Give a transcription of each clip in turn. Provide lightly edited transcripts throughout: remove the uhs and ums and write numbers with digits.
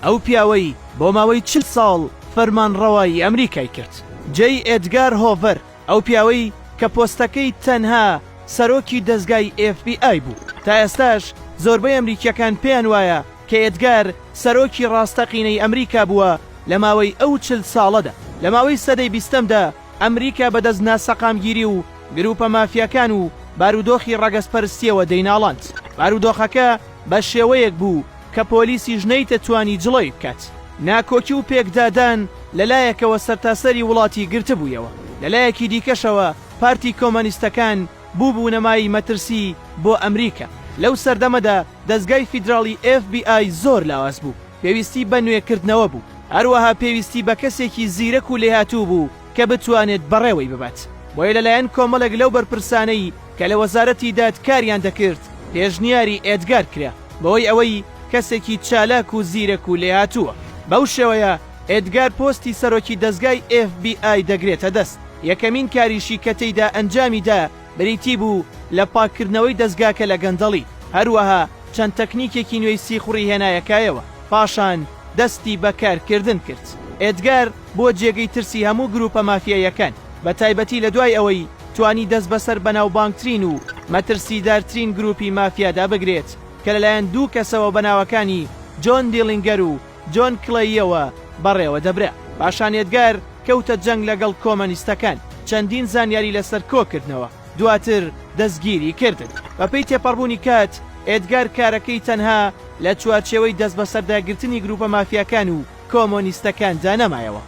ئەو پیاوەی بۆ ماوەی 40 ساڵ فەرمانڕەوایی ئەمریکای کرد. جێی ئێدگار هۆڤەر، ئەو پیاوەی کە پۆستەکەی تەنها سەرۆکی دەستگای FBI بوو. تا ئێستاش زۆربەی ئەمریکیەکان پێیان وایە کە ئێدگار سەرۆکی ڕاستەقینەی ئەمریکا بووە لە ماوەی ئەو 40 ساڵەدا. لە ماوەی سەدەی 20دا ئەمریکا بەدەست ناسەقامگیری و گروپە مافیاکان و بارودۆخی ڕەگەزپەرستیەوە دەیناڵاند. بارودۆخەکە بە شێوەیەک بوو کە پۆلیسی ژنەی دەتوانی جڵۆی بکات. ناکۆکی و پێکدادان لەلایەکەوە سەرتاسەری وڵاتی گرتبوویەوە. لەلایەکی دیکەشەوە پارتی کۆمۆنیستەکان بوو نەمای مەترسی بۆ ئەمریکا. لەو سەردەمەدا دەستگای فیدراڵی FBI زۆر لاواز بوو، پێویستی بە نوێکردنەوە بوو، هەروەها پێویستی بە کەسێکی زیرەک و لێهاتوو بوو کە بتوانێت بەڕێوەی ببات. بۆیە لەلایەن کۆمەڵێک لەو بەرپرسانەی کە لە وەزارەتی دادکاریان دەکرد پێشنیاری ئێدگار کرا بەوەی ئەوەی کەسێکی چالاک و زیرەک و لێهاتووە. بەو شێوەیە ئێدگار پۆستی سەرۆکی دەستگای FBI دەگرێتە دەست. یەکەمین کاریشی کە تێیدا ئەنجامیدا بریتی بوو لە پاکردنەوەی دەستگاکە لە گەندەڵی، هەروەها چەند تەکنیکێکی نوێی سیخوڕی هێنایەکایەوە. پاشان دەستی بەکارکردن کرد. ئێدگار بۆ جێگەی ترسی هەموو گروپە مافیایەکان، بە تایبەتی لە دوای ئەوەی توانی دەست بەسەر بەناوبانگترین و مەترسیدارترین گروپی مافیادا بگرێت کە لەلایەن دوو کەسەوە بەناوەکانی جۆن دیلینگەر و جۆن کلەیەوە بەڕێوە دەبرا. پاشان ئێدگار کەوتە جەنگ لەگەڵ کۆمۆنیستەکان، چەندین زانیاری لەسەر کۆکردنەوە، دواتر دەستگیری کردن. بەپێی تێپەڕبوونی کات ئێدگار کارەکەی تەنها لە چوارچێوەی دەست بەسەرداگرتنی گروپە مافیاکان و کۆمۆنیستەکاندا نەمایەوە،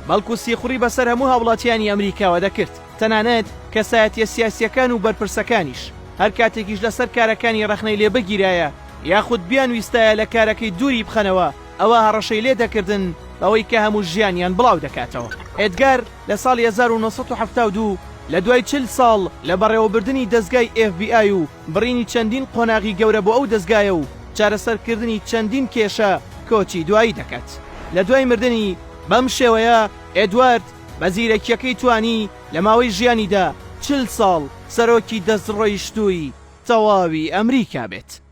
بەڵکو سیخوڕی بەسەر هەموو هاوڵاتیانی ئەمریکاوە دەکرد، تەنانەت کەسایەتیە سیاسیەکان و بەرپرسەکانیش. هەر کاتێکیش لەسەر کارەکانی ڕەخنەی لێ بگیرایە یاخود بیان ویستایە لە کارەکەی دووری بخەنەوە، ئەوە هەڕەشەی لێ دەکردن بەوەی کە هەموو ژیانیان بڵاو دەکاتەوە. ئێدگار لە ساڵی 1972 لە دوای 40 ساڵ لە بەڕێوەبردننی دەستگای FBI و بڕینی چەندین قۆناغی گەورە بۆ ئەو دەستگایە و چارەسەرکردنی چەندین کێشە کۆچی دوایی دەکات. لە دوای مردنی بەم شێوەیە ئێدوارد بە زیرەکیەکەی توانی لە ماوەی ژیانیدا 40 ساڵ سەرۆکی دەستڕۆیشتووی تەواوی ئەمریکا بێت.